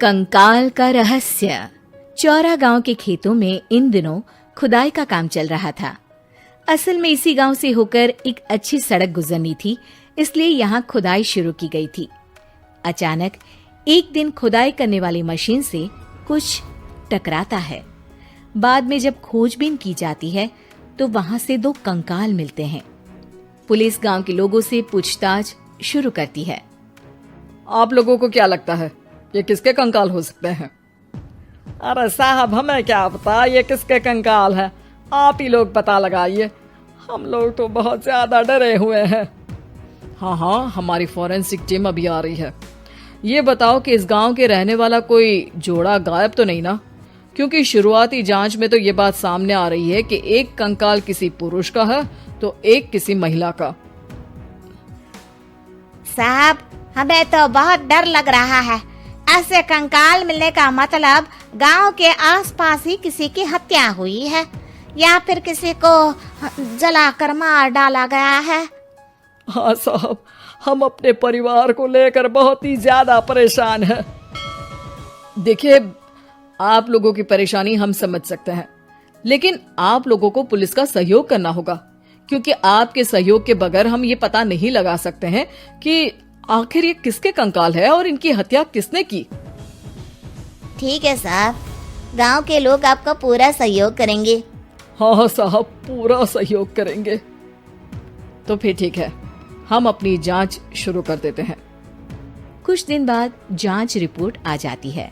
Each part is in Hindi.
कंकाल का रहस्य। चौरा गांव के खेतों में इन दिनों खुदाई का काम चल रहा था। असल में इसी गांव से होकर एक अच्छी सड़क गुजरनी थी, इसलिए यहाँ खुदाई शुरू की गई थी। अचानक एक दिन खुदाई करने वाली मशीन से कुछ टकराता है। बाद में जब खोजबीन की जाती है तो वहां से 2 कंकाल मिलते हैं। पुलिस गांव के लोगों से पूछताछ शुरू करती है। आप लोगों को क्या लगता है ये किसके कंकाल हो सकते हैं? अरे साहब, हमें क्या पता ये किसके कंकाल है, आप ही लोग पता लगाइए। हम लोग तो बहुत ज्यादा डरे हुए हैं। हाँ, हमारी फॉरेंसिक टीम अभी आ रही है। ये बताओ कि इस गांव के रहने वाला कोई जोड़ा गायब तो नहीं ना? क्योंकि शुरुआती जांच में तो ये बात सामने आ रही है कि एक कंकाल किसी पुरुष का है तो एक किसी महिला का। साहब, हमें तो बहुत डर लग रहा है। ऐसे कंकाल मिलने का मतलब गांव के आसपास ही किसी की हत्या हुई है या फिर किसी को जलाकर मार डाला गया है। हाँ साहब, हम अपने परिवार को लेकर बहुत ही ज्यादा परेशान हैं। देखिए, आप लोगों की परेशानी हम समझ सकते हैं, लेकिन आप लोगों को पुलिस का सहयोग करना होगा, क्योंकि आपके सहयोग के बगैर हम ये पता नहीं लगा सकते हैं कि आखिर ये किसके कंकाल है और इनकी हत्या किसने की। ठीक है साहब, गांव के लोग आपका पूरा सहयोग करेंगे। हाँ साहब, पूरा सहयोग करेंगे। तो फिर ठीक है, हम अपनी जांच शुरू कर देते हैं। कुछ दिन बाद जांच रिपोर्ट आ जाती है।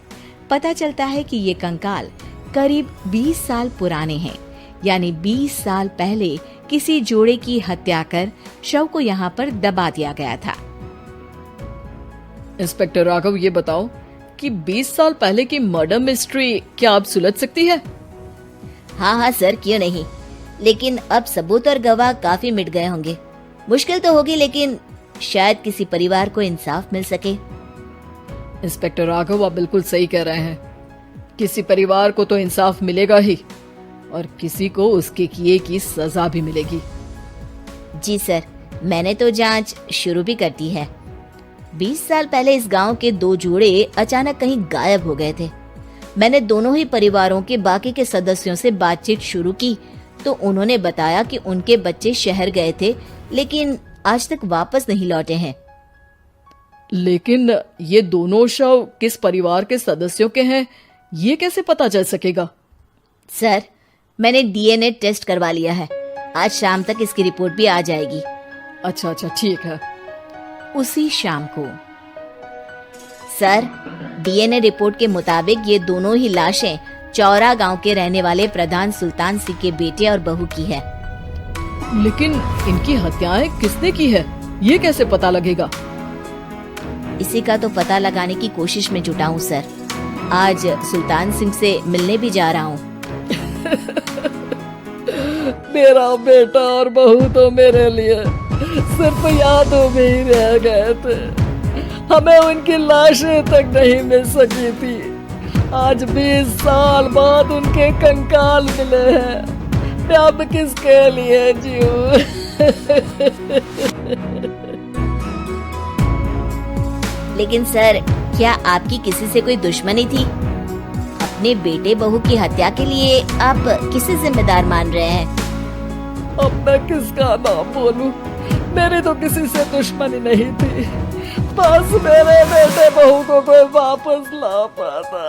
पता चलता है कि ये कंकाल करीब 20 साल पुराने हैं, यानी 20 साल पहले किसी जोड़े की हत्या कर शव को यहाँ पर दबा दिया गया था। इंस्पेक्टर राघव, ये बताओ कि 20 साल पहले की मर्डर मिस्ट्री क्या आप सुलझ सकती है? हाँ सर, क्यों नहीं, लेकिन अब सबूत और गवाह काफी मिट गए होंगे। मुश्किल तो होगी, लेकिन शायद किसी परिवार को इंसाफ मिल सके। इंस्पेक्टर राघव, आप बिल्कुल सही कह रहे हैं। किसी परिवार को तो इंसाफ मिलेगा ही और किसी को उसके किए की सजा भी मिलेगी। जी सर, मैंने तो जांच शुरू भी कर दी है। 20 साल पहले इस गांव के 2 जोड़े अचानक कहीं गायब हो गए थे। मैंने दोनों ही परिवारों के बाकी के सदस्यों से बातचीत शुरू की तो उन्होंने बताया कि उनके बच्चे शहर गए थे, लेकिन आज तक वापस नहीं लौटे हैं। लेकिन ये दोनों शव किस परिवार के सदस्यों के हैं, ये कैसे पता चल सकेगा? सर, मैंने डीएनए टेस्ट करवा लिया है। आज शाम तक इसकी रिपोर्ट भी आ जाएगी। अच्छा, ठीक है। उसी शाम को सर, डीएनए रिपोर्ट के मुताबिक ये दोनों ही लाशें चौरा गांव के रहने वाले प्रधान सुल्तान सिंह के बेटे और बहू की है। लेकिन इनकी हत्याएं किसने की है, ये कैसे पता लगेगा? इसी का तो पता लगाने की कोशिश में जुटा हूँ सर। आज सुल्तान सिंह से मिलने भी जा रहा हूँ। मेरा बेटा और बहू तो मेरे लिए सिर्फ यादों में ही रह गए थे। हमें उनकी लाशें तक नहीं मिल सकी थी। आज 20 साल बाद उनके कंकाल मिले हैं। मैं अब किसके लिए जीऊं? लेकिन सर, क्या आपकी किसी से कोई दुश्मनी थी? अपने बेटे बहू की हत्या के लिए आप किसे जिम्मेदार मान रहे हैं? अब मैं किसका नाम बोलूं? मेरी तो किसी से दुश्मनी नहीं थी, बस मेरे बेटे बहू को कोई वापस ला पाता।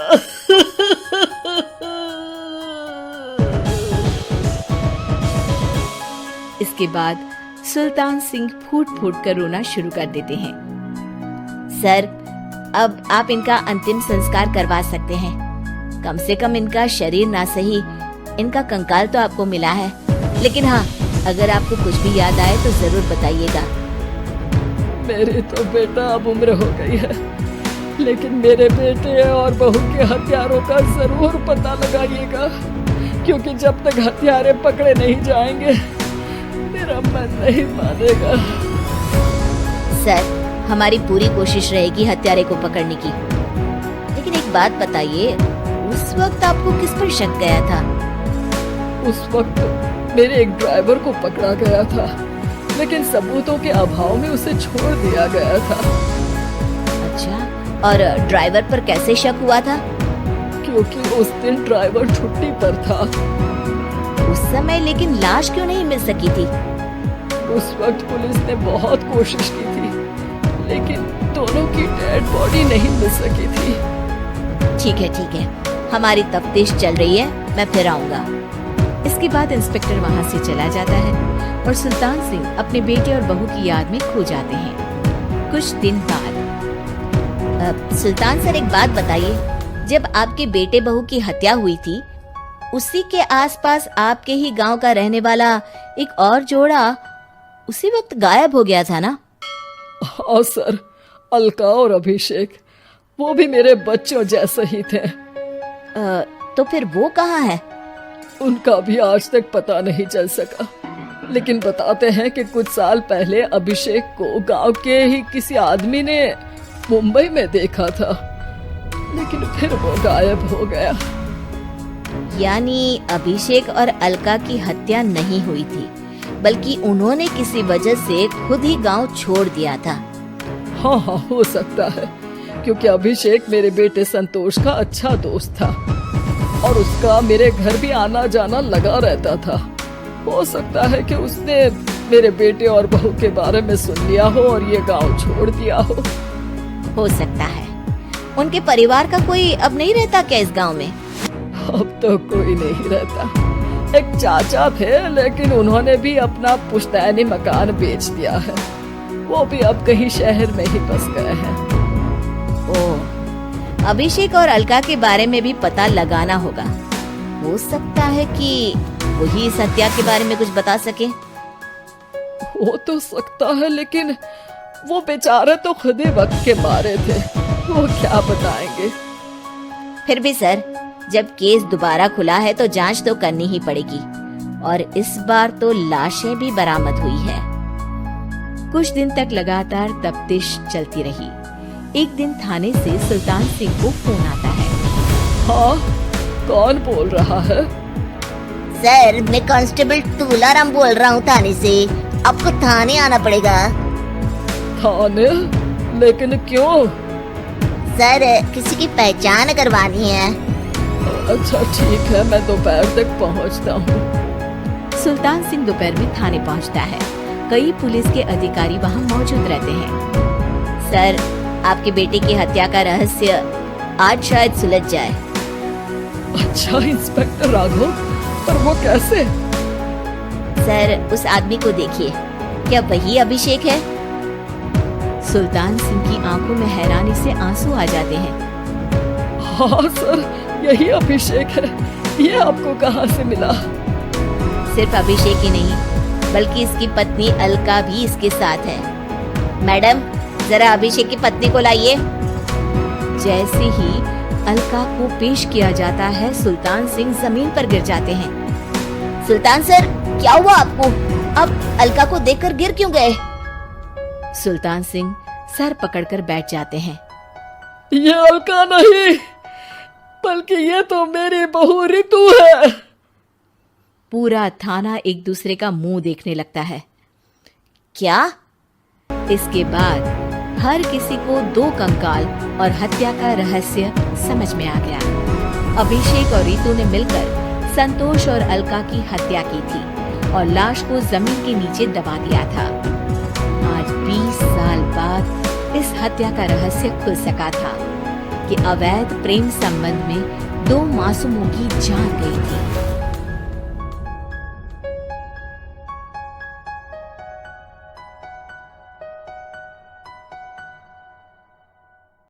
इसके बाद सुल्तान सिंह फूट फूट कर रोना शुरू कर देते हैं। सर, अब आप इनका अंतिम संस्कार करवा सकते हैं। कम से कम इनका शरीर ना सही, इनका कंकाल तो आपको मिला है। लेकिन हाँ, अगर आपको कुछ भी याद आए तो जरूर बताइएगा। मेरी तो बेटा अब उम्र हो गई है, लेकिन मेरे बेटे और बहू के हत्यारों का जरूर पता लगाइएगा, क्योंकि जब तक हत्यारे पकड़े नहीं जाएंगे मेरा मन नहीं मानेगा। सर, हमारी पूरी कोशिश रहेगी हत्यारे को पकड़ने की। लेकिन एक बात बताइए, उस वक्त आपको किस पर शक गया था? उस वक्त मेरे एक ड्राइवर को पकड़ा गया था, लेकिन सबूतों के अभाव में उसे छोड़ दिया गया था। अच्छा, और ड्राइवर पर कैसे शक हुआ था? क्योंकि उस दिन ड्राइवर छुट्टी पर था। उस समय लेकिन लाश क्यों नहीं मिल सकी थी? उस वक्त पुलिस ने बहुत कोशिश की थी, लेकिन दोनों की डेड बॉडी नहीं मिल सकी थी। ठीक है, हमारी तफ्तीश चल रही है, मैं फिर आऊंगा। इसके बाद इंस्पेक्टर वहां से चला जाता है और सुल्तान सिंह अपने बेटे और बहू की याद में खो जाते हैं। कुछ दिन बाद सुल्तान सर, एक बात बताइए, जब आपके बेटे बहू की हत्या हुई थी, उसी के आसपास आपके ही गांव का रहने वाला एक और जोड़ा उसी वक्त गायब हो गया था ना? हाँ सर, अलका और अभिषेक, वो भी मेरे बच्चों जैसे ही थे। तो फिर वो कहाँ है? उनका भी आज तक पता नहीं चल सका, लेकिन बताते हैं कि कुछ साल पहले अभिषेक को गांव के ही किसी आदमी ने मुंबई में देखा था, लेकिन फिर वो गायब हो गया। यानी अभिषेक और अलका की हत्या नहीं हुई थी, बल्कि उन्होंने किसी वजह से खुद ही गांव छोड़ दिया था। हाँ, हो सकता है, क्योंकि अभिषेक मेरे बेटे संतोष का अच्छा दोस्त था और उसका मेरे घर भी आना जाना लगा रहता था। हो सकता है कि उसने मेरे बेटे और बहू के बारे में सुन लिया हो और ये गांव छोड़ दिया हो सकता है। उनके परिवार का कोई अब नहीं रहता क्या इस गांव में? अब तो कोई नहीं रहता। एक चाचा थे, लेकिन उन्होंने भी अपना पुश्तैनी मकान बेच दिया है। वो भी अब कहीं शहर में ही बस गए हैं। ओह, अभिषेक और अलका के बारे में भी पता लगाना होगा। हो सकता है कि वही इस हत्या के बारे में कुछ बता सके। हो तो सकता है, लेकिन वो बेचारे तो खुद ही वक्त के मारे थे, वो क्या बताएंगे। फिर भी सर, जब केस दोबारा खुला है तो जांच तो करनी ही पड़ेगी, और इस बार तो लाशें भी बरामद हुई है। कुछ दिन तक लगातार तफ्तीश चलती रही। एक दिन थाने से सुल्तान सिंह को फोन आता है। हाँ, कौन बोल रहा है? सर, मैं कांस्टेबल तुलाराम बोल रहा हूँ थाने से। आपको थाने आना पड़ेगा। थाने? लेकिन क्यों? सर, किसी की पहचान करवानी है। अच्छा ठीक है, मैं दोपहर तक पहुंचता हूँ। सुल्तान सिंह दोपहर में थाने पहुंचता है। कई पुलिस के अधिकारी वहां मौजूद रहते हैं। सर, आपके बेटे की हत्या का रहस्य आज शायद सुलझ जाए। अच्छा इंस्पेक्टर राघव, पर वो कैसे? सर, उस आदमी को देखिए, क्या वही अभिषेक है? सुल्तान सिंह की आंखों में हैरानी से आंसू आ जाते हैं। हाँ सर, यही अभिषेक है। ये आपको कहाँ से मिला? सिर्फ अभिषेक ही नहीं, बल्कि इसकी पत्नी अलका भी इसके साथ है। मैडम, जरा अभिषेक की पत्नी को लाइए। जैसे ही अलका को पेश किया जाता है, सुल्तान सिंह जमीन पर गिर जाते हैं। सुल्तान सर, क्या हुआ आपको? अब अलका को देखकर गिर क्यों गए? सुल्तान सिंह सर पकड़कर बैठ जाते हैं। ये अलका नहीं, बल्कि ये तो मेरी बहू रितु है। पूरा थाना एक दूसरे का मुंह देखने लगता है। क्या? इसके बाद हर किसी को दो कंकाल और हत्या का रहस्य समझ में आ गया। अभिषेक और रितु ने मिलकर संतोष और अलका की हत्या की थी और लाश को जमीन के नीचे दबा दिया था। आज 20 साल बाद इस हत्या का रहस्य खुल सका था कि अवैध प्रेम संबंध में दो मासूमों की जान गई थी।